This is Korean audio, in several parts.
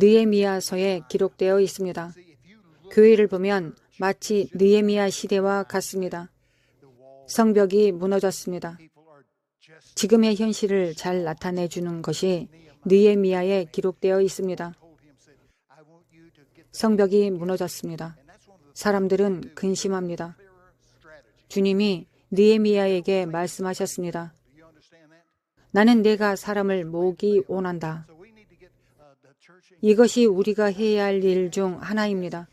느헤미야서에 기록되어 있습니다. 교회를 보면 마치 느헤미야 시대와 같습니다. 성벽이 무너졌습니다. 지금의 현실을 잘 나타내주는 것이 느헤미야에 기록되어 있습니다. 성벽이 무너졌습니다. 사람들은 근심합니다. 주님이 느헤미야에게 말씀하셨습니다. 나는 내가 사람을 모으기 원한다. 이것이 우리가 해야 할 일 중 하나입니다.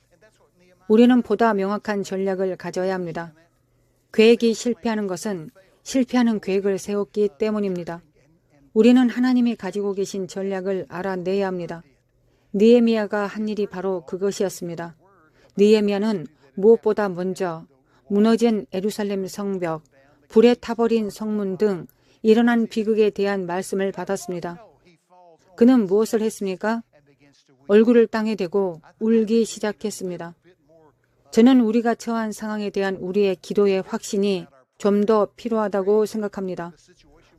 우리는 보다 명확한 전략을 가져야 합니다. 계획이 실패하는 것은 실패하는 계획을 세웠기 때문입니다. 우리는 하나님이 가지고 계신 전략을 알아내야 합니다. 느헤미야가 한 일이 바로 그것이었습니다. 느헤미야는 무엇보다 먼저 무너진 예루살렘 성벽, 불에 타버린 성문 등 일어난 비극에 대한 말씀을 받았습니다. 그는 무엇을 했습니까? 얼굴을 땅에 대고 울기 시작했습니다. 저는 우리가 처한 상황에 대한 우리의 기도의 확신이 좀 더 필요하다고 생각합니다.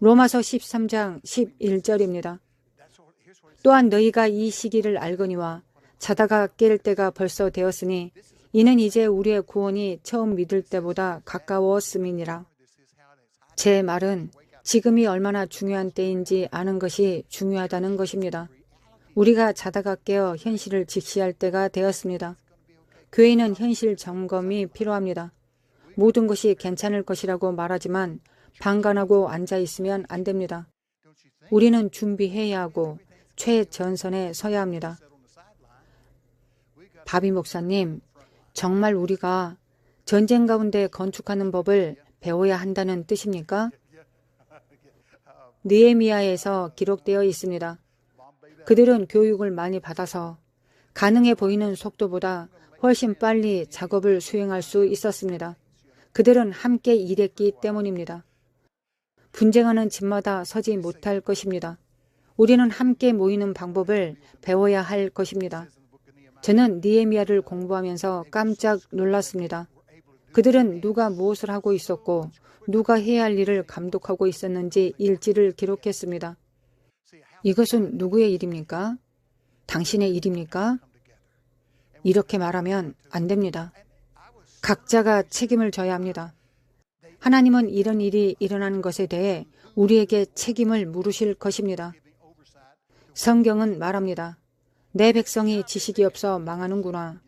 로마서 13장 11절입니다. 또한 너희가 이 시기를 알거니와 자다가 깰 때가 벌써 되었으니 이는 이제 우리의 구원이 처음 믿을 때보다 가까웠음이니라. 제 말은 지금이 얼마나 중요한 때인지 아는 것이 중요하다는 것입니다. 우리가 자다가 깨어 현실을 직시할 때가 되었습니다. 교회는 현실 점검이 필요합니다. 모든 것이 괜찮을 것이라고 말하지만 방관하고 앉아있으면 안 됩니다. 우리는 준비해야 하고 최전선에 서야 합니다. 바비 목사님, 정말 우리가 전쟁 가운데 건축하는 법을 배워야 한다는 뜻입니까? 느헤미야에서 기록되어 있습니다. 그들은 교육을 많이 받아서 가능해 보이는 속도보다 훨씬 빨리 작업을 수행할 수 있었습니다. 그들은 함께 일했기 때문입니다. 분쟁하는 집마다 서지 못할 것입니다. 우리는 함께 모이는 방법을 배워야 할 것입니다. 저는 느헤미야를 공부하면서 깜짝 놀랐습니다. 그들은 누가 무엇을 하고 있었고 누가 해야 할 일을 감독하고 있었는지 일지를 기록했습니다. 이것은 누구의 일입니까? 당신의 일입니까? 이렇게 말하면 안 됩니다. 각자가 책임을 져야 합니다. 하나님은 이런 일이 일어나는 것에 대해 우리에게 책임을 물으실 것입니다. 성경은 말합니다. 내 백성이 지식이 없어 망하는구나.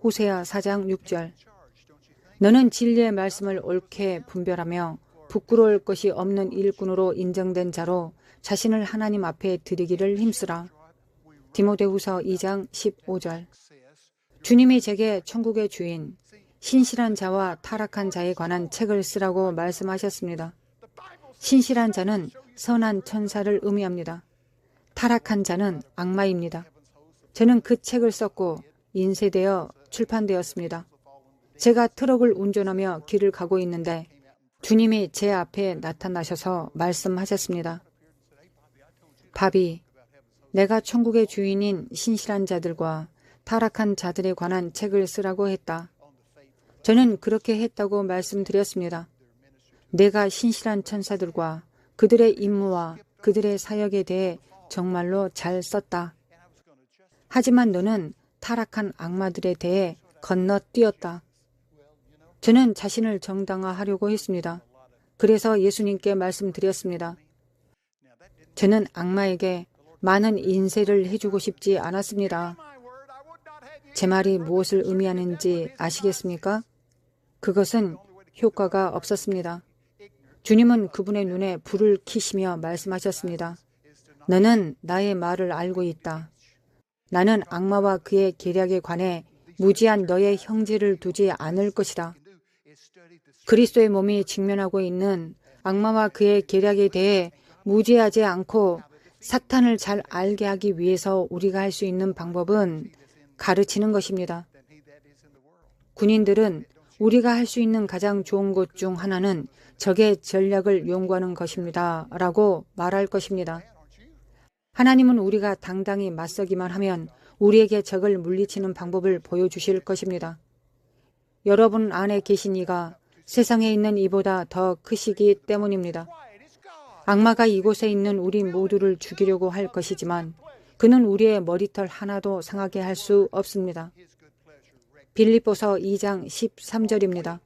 호세아 4장 6절. 너는 진리의 말씀을 옳게 분별하며 부끄러울 것이 없는 일꾼으로 인정된 자로 자신을 하나님 앞에 드리기를 힘쓰라. 디모데후서 2장 15절. 주님이 제게 천국의 주인, 신실한 자와 타락한 자에 관한 책을 쓰라고 말씀하셨습니다. 신실한 자는 선한 천사를 의미합니다. 타락한 자는 악마입니다. 저는 그 책을 썼고 인쇄되어 출판되었습니다. 제가 트럭을 운전하며 길을 가고 있는데 주님이 제 앞에 나타나셔서 말씀하셨습니다. 바비, 내가 천국의 주인인 신실한 자들과 타락한 자들에 관한 책을 쓰라고 했다. 저는 그렇게 했다고 말씀드렸습니다. 내가 신실한 천사들과 그들의 임무와 그들의 사역에 대해 정말로 잘 썼다. 하지만 너는 타락한 악마들에 대해 건너뛰었다. 저는 자신을 정당화하려고 했습니다. 그래서 예수님께 말씀드렸습니다. 저는 악마에게 많은 인쇄를 해주고 싶지 않았습니다. 제 말이 무엇을 의미하는지 아시겠습니까? 그것은 효과가 없었습니다. 주님은 그분의 눈에 불을 켜시며 말씀하셨습니다. 너는 나의 말을 알고 있다. 나는 악마와 그의 계략에 관해 무지한 너의 형제를 두지 않을 것이다. 그리스도의 몸이 직면하고 있는 악마와 그의 계략에 대해 무지하지 않고 사탄을 잘 알게 하기 위해서 우리가 할 수 있는 방법은 가르치는 것입니다. 군인들은 우리가 할 수 있는 가장 좋은 것 중 하나는 적의 전략을 연구하는 것입니다. 라고 말할 것입니다. 하나님은 우리가 당당히 맞서기만 하면 우리에게 적을 물리치는 방법을 보여주실 것입니다. 여러분 안에 계신 이가 세상에 있는 이보다 더 크시기 때문입니다. 악마가 이곳에 있는 우리 모두를 죽이려고 할 것이지만 그는 우리의 머리털 하나도 상하게 할 수 없습니다. 빌립보서 2장 13절입니다.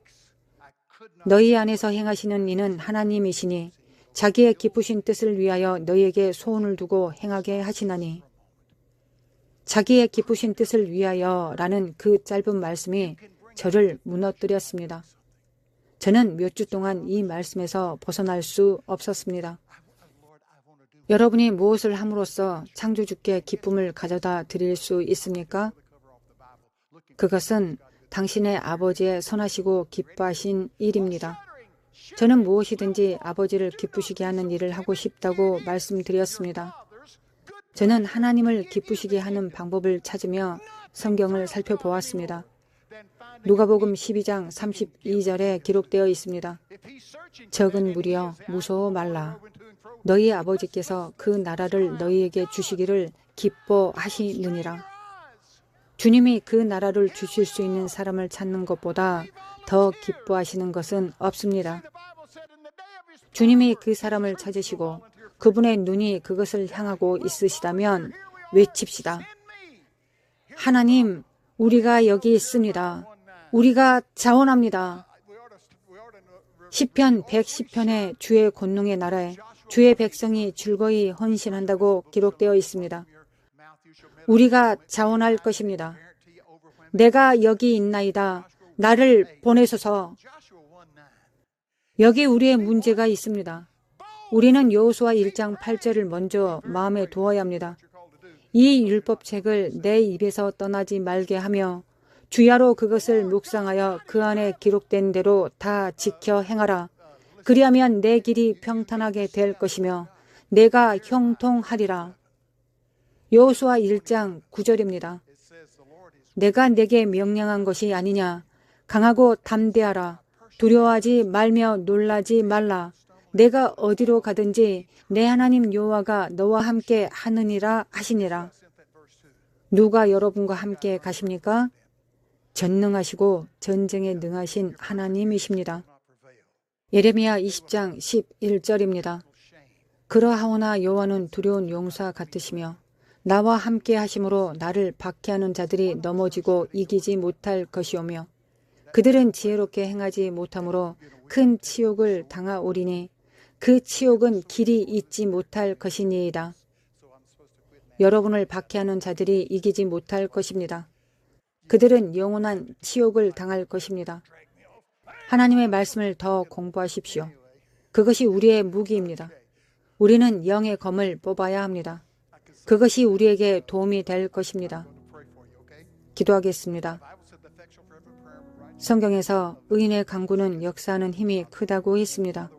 너희 안에서 행하시는 이는 하나님이시니 자기의 기쁘신 뜻을 위하여 너희에게 소원을 두고 행하게 하시나니. 자기의 기쁘신 뜻을 위하여 라는 그 짧은 말씀이 저를 무너뜨렸습니다. 저는 몇 주 동안 이 말씀에서 벗어날 수 없었습니다. 여러분이 무엇을 함으로써 창조주께 기쁨을 가져다 드릴 수 있습니까? 그것은 당신의 아버지의 선하시고 기뻐하신 일입니다. 저는 무엇이든지 아버지를 기쁘시게 하는 일을 하고 싶다고 말씀드렸습니다. 저는 하나님을 기쁘시게 하는 방법을 찾으며 성경을 살펴보았습니다. 누가복음 12장 32절에 기록되어 있습니다. 적은 무리여 무서워 말라. 너희 아버지께서 그 나라를 너희에게 주시기를 기뻐하시느니라. 주님이 그 나라를 주실 수 있는 사람을 찾는 것보다 더 기뻐하시는 것은 없습니다. 주님이 그 사람을 찾으시고 그분의 눈이 그것을 향하고 있으시다면 외칩시다. 하나님, 우리가 여기 있습니다. 우리가 자원합니다. 시편 110편의 주의 권능의 나라에 주의 백성이 즐거이 헌신한다고 기록되어 있습니다. 우리가 자원할 것입니다. 내가 여기 있나이다. 나를 보내소서. 여기 우리의 문제가 있습니다. 우리는 여호수아 1장 8절을 먼저 마음에 두어야 합니다. 이 율법책을 내 입에서 떠나지 말게 하며 주야로 그것을 묵상하여 그 안에 기록된 대로 다 지켜 행하라. 그리하면 내 길이 평탄하게 될 것이며 내가 형통하리라. 여호수아 1장 9절입니다. 내가 내게 명령한 것이 아니냐. 강하고 담대하라. 두려워하지 말며 놀라지 말라. 내가 어디로 가든지 내 하나님 여호와가 너와 함께 하느니라 하시니라. 누가 여러분과 함께 가십니까? 전능하시고 전쟁에 능하신 하나님이십니다. 예레미야 20장 11절입니다. 그러하오나 여호와는 두려운 용사 같으시며 나와 함께 하심으로 나를 박해하는 자들이 넘어지고 이기지 못할 것이오며 그들은 지혜롭게 행하지 못하므로 큰 치욕을 당하오리니 그 치욕은 길이 잊지 못할 것이니이다. 여러분을 박해하는 자들이 이기지 못할 것입니다. 그들은 영원한 치욕을 당할 것입니다. 하나님의 말씀을 더 공부하십시오. 그것이 우리의 무기입니다. 우리는 영의 검을 뽑아야 합니다. 그것이 우리에게 도움이 될 것입니다. 기도하겠습니다. 성경에서 의인의 강구는 역사하는 힘이 크다고 했습니다.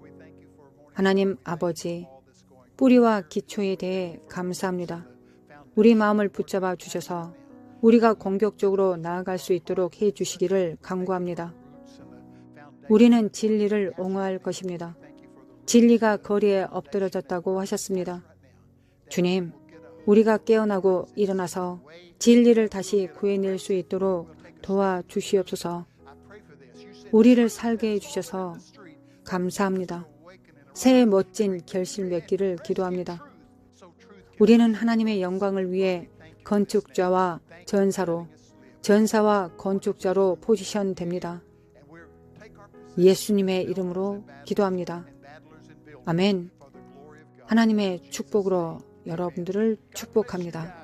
하나님 아버지, 뿌리와 기초에 대해 감사합니다. 우리 마음을 붙잡아 주셔서 우리가 공격적으로 나아갈 수 있도록 해 주시기를 간구합니다. 우리는 진리를 옹호할 것입니다. 진리가 거리에 엎드러졌다고 하셨습니다. 주님, 우리가 깨어나고 일어나서 진리를 다시 구해낼 수 있도록 도와주시옵소서. 우리를 살게 해주셔서 감사합니다. 새해 멋진 결실 맺기를 기도합니다. 우리는 하나님의 영광을 위해 건축자와 전사로, 전사와 건축자로 포지션 됩니다. 예수님의 이름으로 기도합니다. 아멘. 하나님의 축복으로 여러분들을 축복합니다.